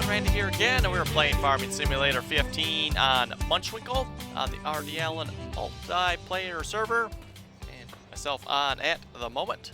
Randy here again, and we were playing Farming Simulator 15 on Monchwinkel on the RDAllen multiplayer server, and myself on at the moment,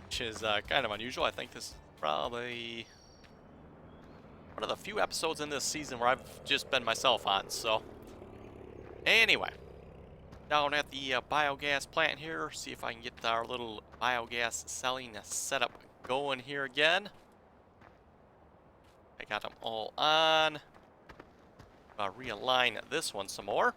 which is kind of unusual. I think this is probably one of the few episodes in this season where I've just been myself on. So anyway, down at the biogas plant here, see if I can get our little biogas selling setup going here again. I got them all on. Realign this one some more.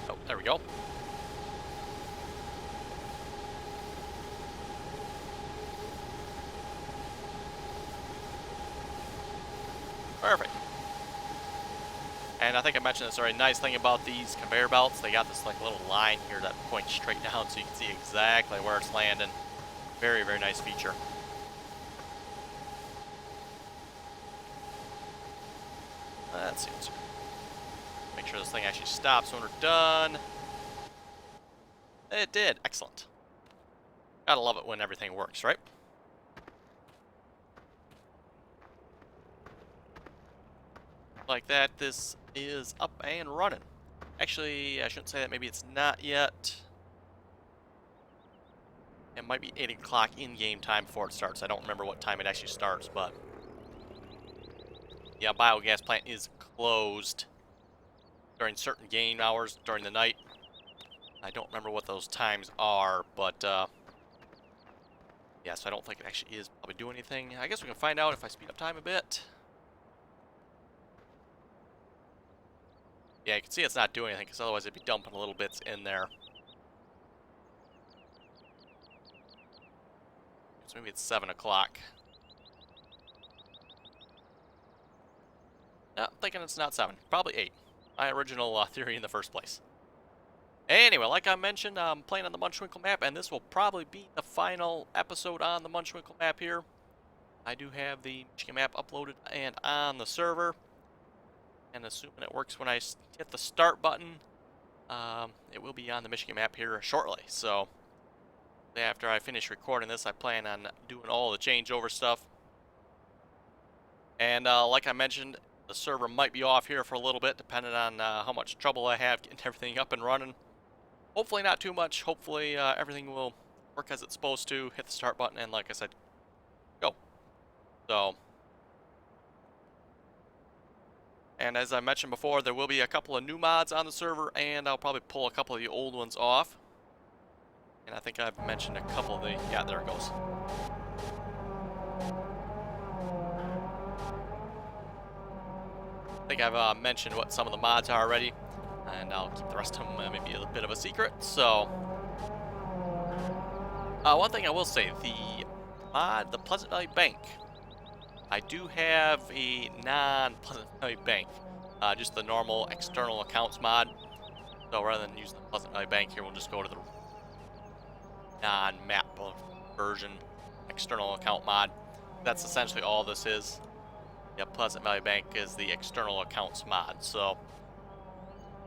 Oh, there we go. Perfect. And I think I mentioned this already. Nice thing about these conveyor belts, they got this like little line here that points straight down, so you can see exactly where it's landing. Very, very nice feature. Let's see. Let's make sure this thing actually stops when we're done. It did. Excellent. Gotta love it when everything works, right? Like that, this is up and running. Actually, I shouldn't say that. Maybe it's not yet. It might be 8 o'clock in-game time before it starts. I don't remember what time it actually starts, but yeah, biogas plant is closed during certain game hours during the night. I don't remember what those times are, but yeah, so I don't think it actually is probably doing anything. I guess we can find out if I speed up time a bit. Yeah, you can see it's not doing anything, because otherwise it'd be dumping little bits in there. So maybe it's 7 o'clock. No, I'm thinking it's not 7. Probably 8. My original theory in the first place. Anyway, like I mentioned, I'm playing on the Mönchwinkel map, and this will probably be the final episode on the Mönchwinkel map here. I do have the Michigan map uploaded and on the server. And assuming it works when I hit the start button, it will be on the Michigan map here shortly. So after I finish recording this, I plan on doing all the changeover stuff. And like I mentioned, the server might be off here for a little bit, depending on how much trouble I have getting everything up and running. Hopefully not too much. Hopefully everything will work as it's supposed to. Hit the start button, and like I said, go. So. And as I mentioned before, there will be a couple of new mods on the server, and I'll probably pull a couple of the old ones off. And I think I've mentioned a couple of the... Yeah, there it goes. I think I've mentioned what some of the mods are already, and I'll keep the rest of them maybe a bit of a secret. So, one thing I will say, the mod, the Pleasant Valley Bank, I do have a non-Pleasant Valley Bank, just the normal external accounts mod. So rather than using the Pleasant Valley Bank here, we'll just go to the non-map version external account mod. That's essentially all this is. Yeah, Pleasant Valley Bank is the external accounts mod. So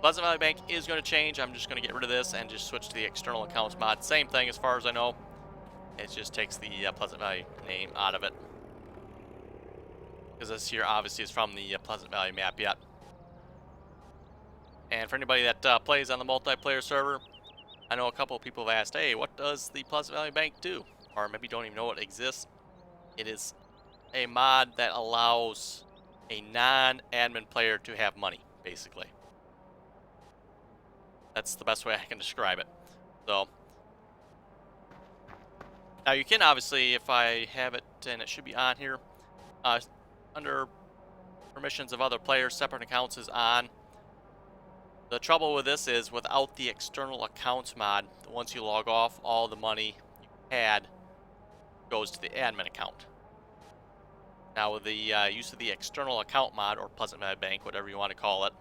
Pleasant Valley Bank is going to change. I'm just going to get rid of this and just switch to the external accounts mod. Same thing as far as I know. It just takes the Pleasant Valley name out of it. Because this here obviously is from the Pleasant Valley map yet. And for anybody that plays on the multiplayer server, I know a couple of people have asked, hey, what does the Pleasant Valley Bank do? Or maybe don't even know it exists. It is a mod that allows a non-admin player to have money, basically. That's the best way I can describe it. So, now you can obviously, if I have it, and it should be on here, under permissions of other players, separate accounts is on. The trouble with this is without the external accounts mod, once you log off, all the money you had goes to the admin account. Now with the use of the external account mod, or Pleasant Valley Bank, whatever you want to call it,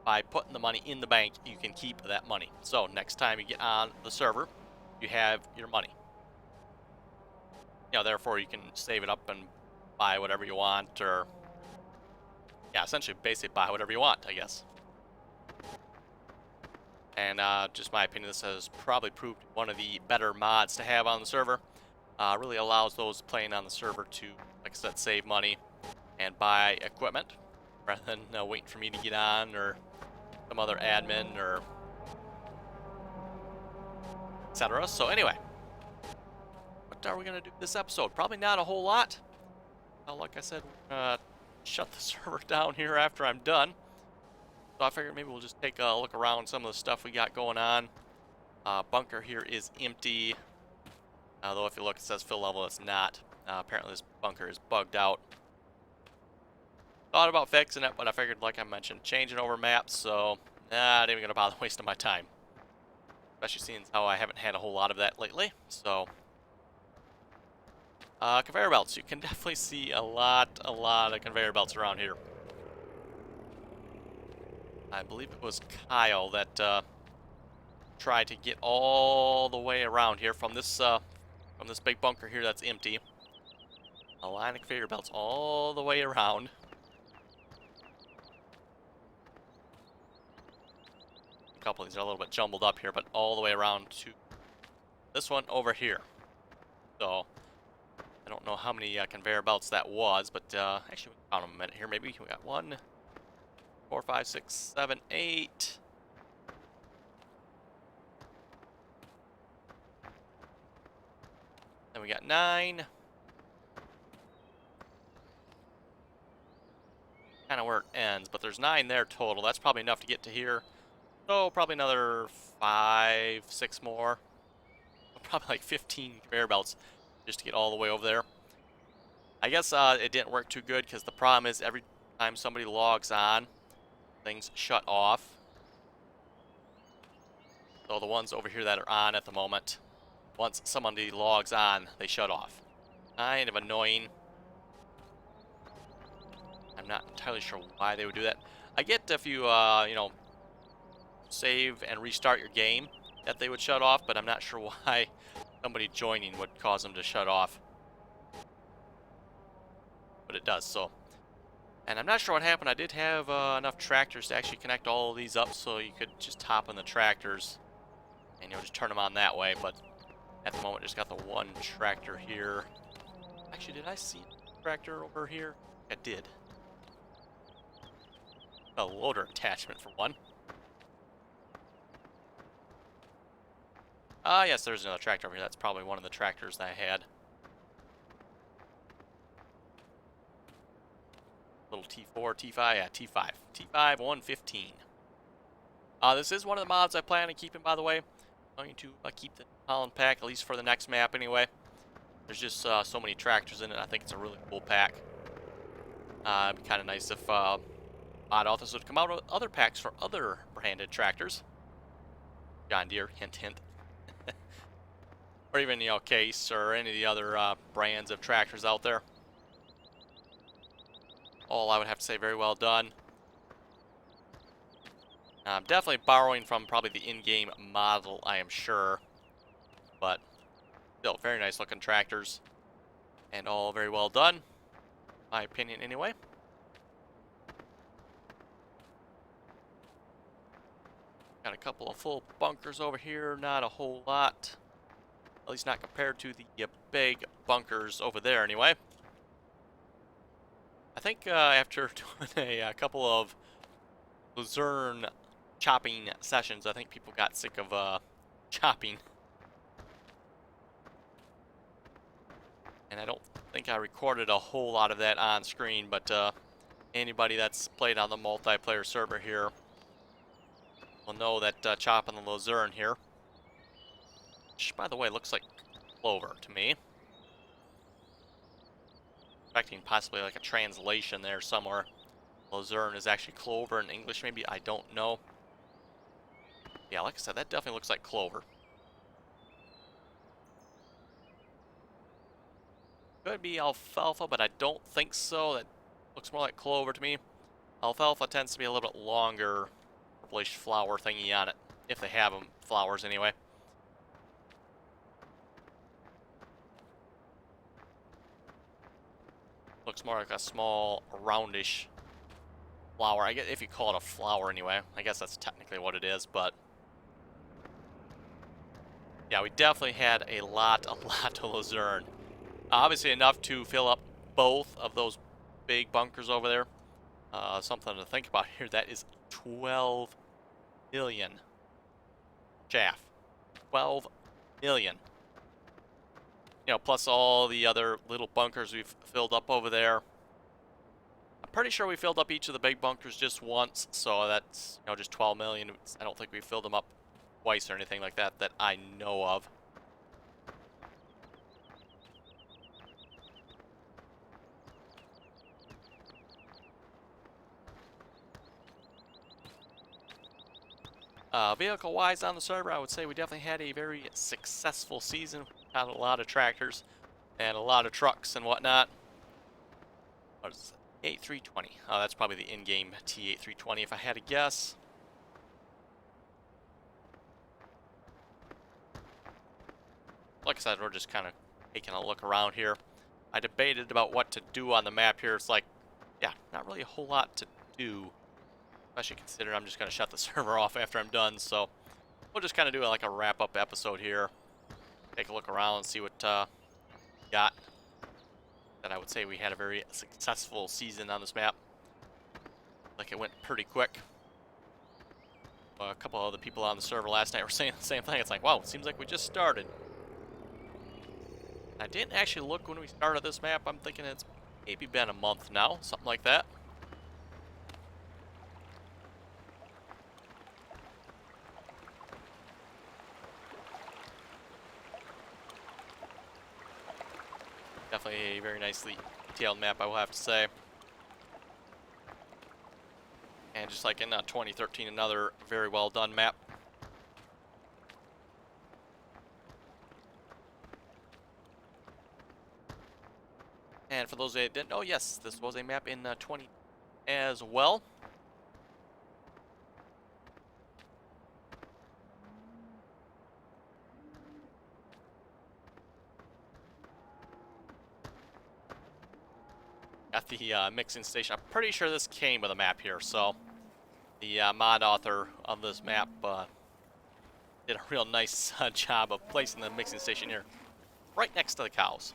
by putting the money in the bank, you can keep that money. So next time you get on the server, you have your money. You know, therefore you can save it up and buy whatever you want, or yeah, essentially basically buy whatever you want, I guess. And just my opinion, this has probably proved one of the better mods to have on the server. Really allows those playing on the server to, like I said, save money and buy equipment rather than waiting for me to get on or some other admin or etc. So anyway, what are we going to do this episode? Probably not a whole lot. Like I said, we're going to shut the server down here after I'm done. So I figured maybe we'll just take a look around some of the stuff we got going on. Bunker here is empty. Though if you look, it says fill level. It's not. Apparently this bunker is bugged out. Thought about fixing it, but I figured, like I mentioned, changing over maps, so not even going to bother wasting my time. Especially seeing how I haven't had a whole lot of that lately. So, conveyor belts. You can definitely see a lot of conveyor belts around here. I believe it was Kyle that tried to get all the way around here from this big bunker here that's empty. A line of conveyor belts all the way around. A couple of these are a little bit jumbled up here, but all the way around to this one over here. So I don't know how many conveyor belts that was, but actually we can count them a minute here. Maybe we got 1, 4, 5, 6, 7, 8. Then we got 9. Kind of where it ends, but there's 9 there total. That's probably enough to get to here. So probably another 5, 6 more. Probably like 15 conveyor belts just to get all the way over there. I guess it didn't work too good because the problem is every time somebody logs on, things shut off. So the ones over here that are on at the moment, once somebody logs on, they shut off. Kind of annoying. I'm not entirely sure why they would do that. I get if you, you know, save and restart your game that they would shut off, but I'm not sure why somebody joining would cause them to shut off. But it does, so. And I'm not sure what happened. I did have enough tractors to actually connect all of these up so you could just hop on the tractors and, you know, just turn them on that way. But at the moment, just got the one tractor here. Actually, did I see a tractor over here? I did. A loader attachment for one. Yes, there's another tractor over here. That's probably one of the tractors that I had. Little T4, T5, yeah, T5. T5 115. This is one of the mods I plan on keeping, by the way. I'm going to keep the Holland pack, at least for the next map anyway. There's just so many tractors in it. I think it's a really cool pack. It'd be kind of nice if mod authors would come out with other packs for other branded tractors. John Deere, hint, hint. Or even, you know, Case or any of the other brands of tractors out there. All I would have to say, very well done. I'm definitely borrowing from probably the in-game model, I am sure. But still, very nice looking tractors. And all very well done. My opinion, anyway. Got a couple of full bunkers over here, not a whole lot. At least not compared to the big bunkers over there, anyway. I think after doing a couple of Luzerne chopping sessions, I think people got sick of chopping. And I don't think I recorded a whole lot of that on screen, but anybody that's played on the multiplayer server here will know that chopping the Luzerne here, which, by the way, looks like clover to me. Expecting possibly like a translation there somewhere. Luzerne is actually clover in English, maybe. I don't know. Yeah, like I said, that definitely looks like clover. Could be alfalfa, but I don't think so. That looks more like clover to me. Alfalfa tends to be a little bit longer purplish flower thingy on it. If they have them, flowers anyway. Looks more like a small, roundish flower. I guess if you call it a flower anyway. I guess that's technically what it is, but yeah, we definitely had a lot of Luzerne. Obviously enough to fill up both of those big bunkers over there. Something to think about here. That is 12 million chaff. 12 million. You know, plus all the other little bunkers we've filled up over there. I'm pretty sure we filled up each of the big bunkers just once, so that's, you know, just 12 million. I don't think we filled them up twice or anything like that that I know of. Vehicle-wise on the server, I would say we definitely had a very successful season. Had a lot of tractors and a lot of trucks and whatnot. What is it? T320. Oh, that's probably the in-game T8320 if I had to guess. Like I said, we're just kind of taking a look around here. I debated about what to do on the map here. It's like, yeah, not really a whole lot to do. Especially considering I'm just going to shut the server off after I'm done. So we'll just kind of do like a wrap-up episode here. Take a look around and see what we got. And I would say we had a very successful season on this map. Like it went pretty quick. A couple other people on the server last night were saying the same thing. It's like, wow, it seems like we just started. I didn't actually look when we started this map. I'm thinking it's maybe been a month now, something like that. Definitely a very nicely detailed map, I will have to say. And just like in 2013, another very well done map. And for those that didn't know, yes, this was a map in 20 as well. Got the mixing station. I'm pretty sure this came with a map here, so the mod author of this map did a real nice job of placing the mixing station here right next to the cows.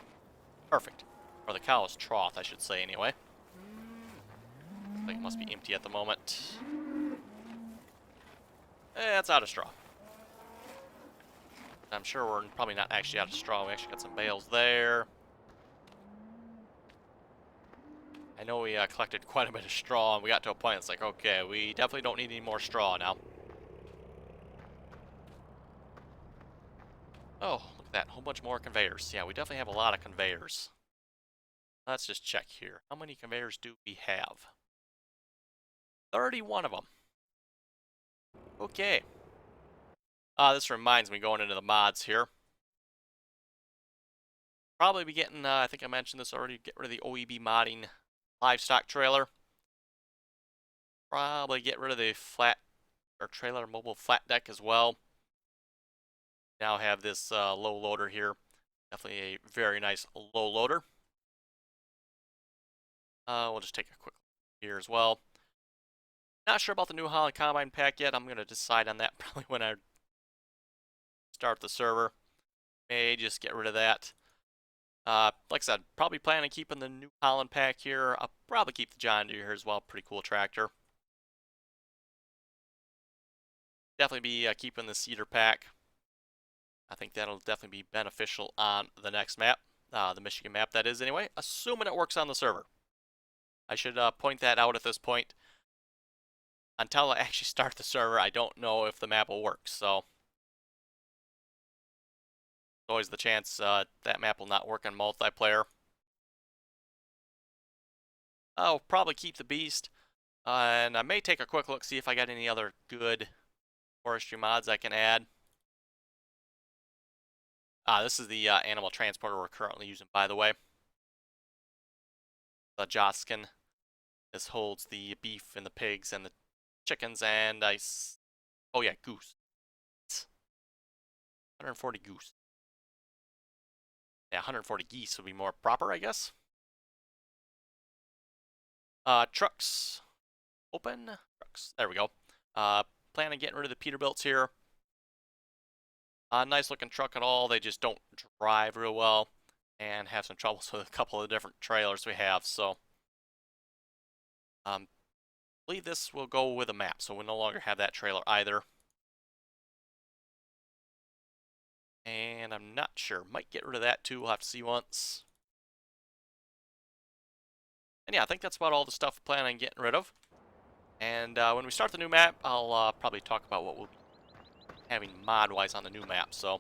Perfect. Or the cow's trough, I should say, anyway. Looks like it must be empty at the moment. It's out of straw. I'm sure we're probably not actually out of straw. We actually got some bales there. I know we collected quite a bit of straw, and we got to a point that's like, okay, we definitely don't need any more straw now. Oh, look at that. A whole bunch more conveyors. Yeah, we definitely have a lot of conveyors. Let's just check here. How many conveyors do we have? 31 of them. Okay. This reminds me, going into the mods here. Probably be getting, I think I mentioned this already, get rid of the OEB modding livestock trailer. Probably get rid of the flat, or trailer mobile flat deck as well. Now have this low loader here. Definitely a very nice low loader. We'll just take a quick look here as well. Not sure about the New Holland Combine pack yet. I'm going to decide on that probably when I start the server. May just get rid of that. Like I said, probably plan on keeping the New Holland pack here. I'll probably keep the John Deere here as well. Pretty cool tractor. Definitely be keeping the Cedar pack. I think that'll definitely be beneficial on the next map. The Michigan map, that is, anyway. Assuming it works on the server. I should point that out at this point. Until I actually start the server, I don't know if the map will work, so there's always the chance that map will not work on multiplayer. I'll probably keep the Beast, and I may take a quick look, see if I got any other good forestry mods I can add. This is the animal transporter we're currently using, by the way. The Joskin. This holds the beef and the pigs and the chickens and oh yeah, goose. 140 goose. Yeah, 140 geese would be more proper, I guess. Trucks. Open. Trucks. There we go. Plan on getting rid of the Peterbilts here. Nice looking truck at all. They just don't drive real well and have some troubles with a couple of different trailers we have. So, I believe this will go with a map, so we'll no longer have that trailer either. And I'm not sure. Might get rid of that too. We'll have to see once. And yeah, I think that's about all the stuff we plan on getting rid of. And when we start the new map, I'll probably talk about what we'll be having mod-wise on the new map. So,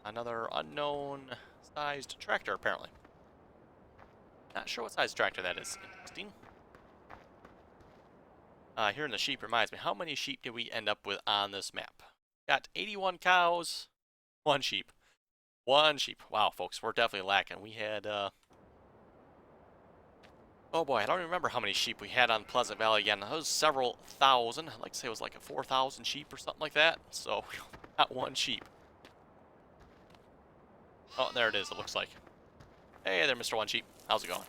another unknown sized tractor, apparently. Not sure what size tractor that is. Interesting. Hearing the sheep reminds me, how many sheep did we end up with on this map? Got 81 cows, 1 sheep. 1 sheep. Wow, folks, we're definitely lacking. We had, oh boy, I don't even remember how many sheep we had on Pleasant Valley again. That was several thousand. I'd like to say it was like a 4,000 sheep or something like that. So, not 1 sheep. Oh, there it is, it looks like. Hey there, Mr. 1 Sheep. How's it going?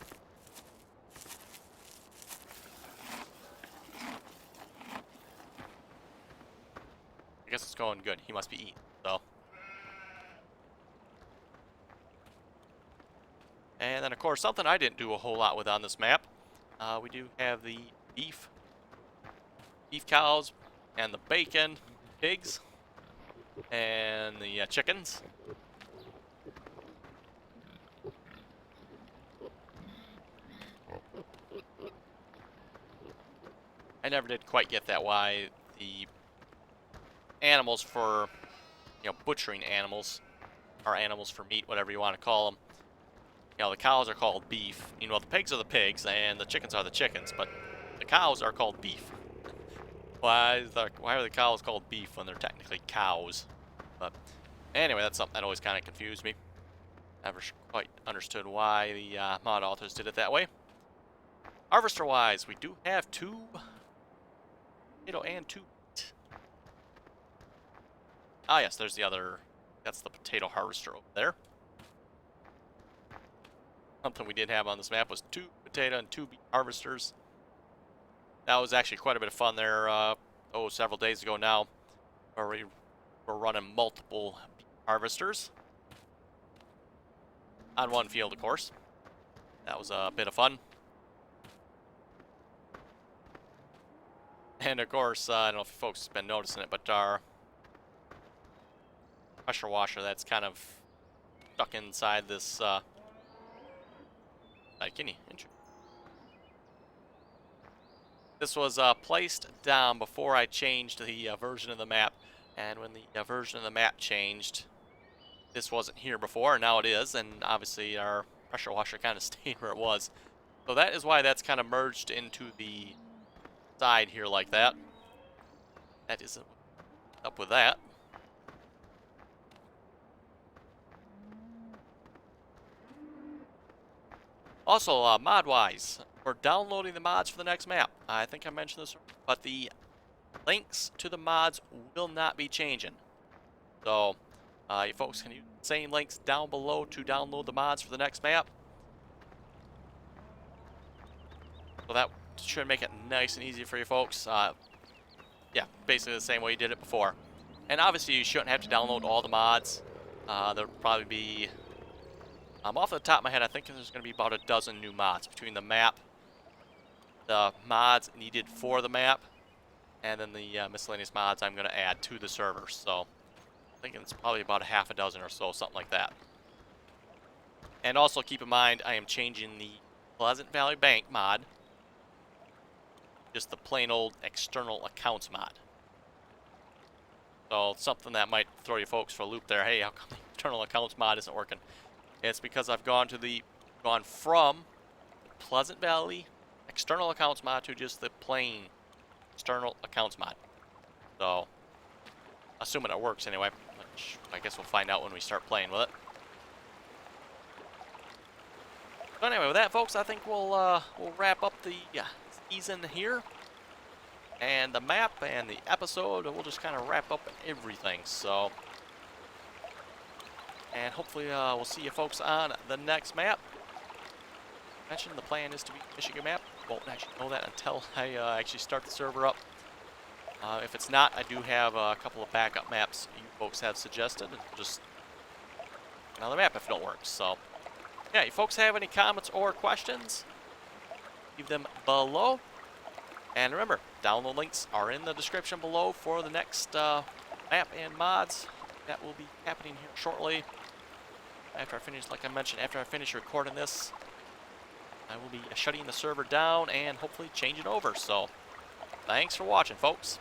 I guess it's going good. He must be eating, so. And then, of course, something I didn't do a whole lot with on this map. We do have the beef cows, and the bacon pigs, and the chickens. I never did quite get that, why the animals for, you know, butchering animals, or animals for meat, whatever you want to call them. You know, the cows are called beef. You know, the pigs are the pigs, and the chickens are the chickens, but the cows are called beef. Why are the cows called beef when they're technically cows? But anyway, that's something that always kind of confused me. Never quite understood why the mod authors did it that way. Harvester-wise, we do have 2 potato and 2 wheat. Ah, yes, there's the other. That's the potato harvester over there. Something we did have on this map was 2 potato and 2 beet harvesters. That was actually quite a bit of fun there, several days ago now, where we were running multiple beet harvesters on 1 field, of course. That was a bit of fun. And of course, I don't know if you folks have been noticing it, but our pressure washer that's kind of stuck inside this This was placed down before I changed the version of the map, and when the version of the map changed, this wasn't here before, and now it is, and obviously our pressure washer kind of stayed where it was. So that is why that's kind of merged into the side here like that. That is up with that. Also, mod-wise, we're downloading the mods for the next map. I think I mentioned this, but the links to the mods will not be changing. So, you folks can use the same links down below to download the mods for the next map. So that should make it nice and easy for you folks. Yeah, basically the same way you did it before. And obviously you shouldn't have to download all the mods. There'll probably be... off the top of my head, I think there's going to be about a dozen new mods between the map, the mods needed for the map, and then the miscellaneous mods I'm going to add to the server. So I think it's probably about a half a dozen or so, something like that. And also keep in mind, I am changing the Pleasant Valley Bank mod, just the plain old external accounts mod. So something that might throw you folks for a loop there. Hey, how come the external accounts mod isn't working? It's because I've gone from the Pleasant Valley external accounts mod to just the plain external accounts mod. So assuming it works anyway, which I guess we'll find out when we start playing with it. So anyway, with that, folks, I think we'll wrap up the season here, and the map and the episode. We'll just kind of wrap up everything. So, and hopefully we'll see you folks on the next map. I mentioned the plan is to be Michigan map. Won't actually know that until I actually start the server up. If it's not, I do have a couple of backup maps you folks have suggested, and just another map if it don't work. So, yeah, you folks have any comments or questions, leave them below. And remember, download links are in the description below for the next map and mods. That will be happening here shortly. After I finish, like I mentioned, after I finish recording this, I will be shutting the server down and hopefully changing over. So, thanks for watching, folks.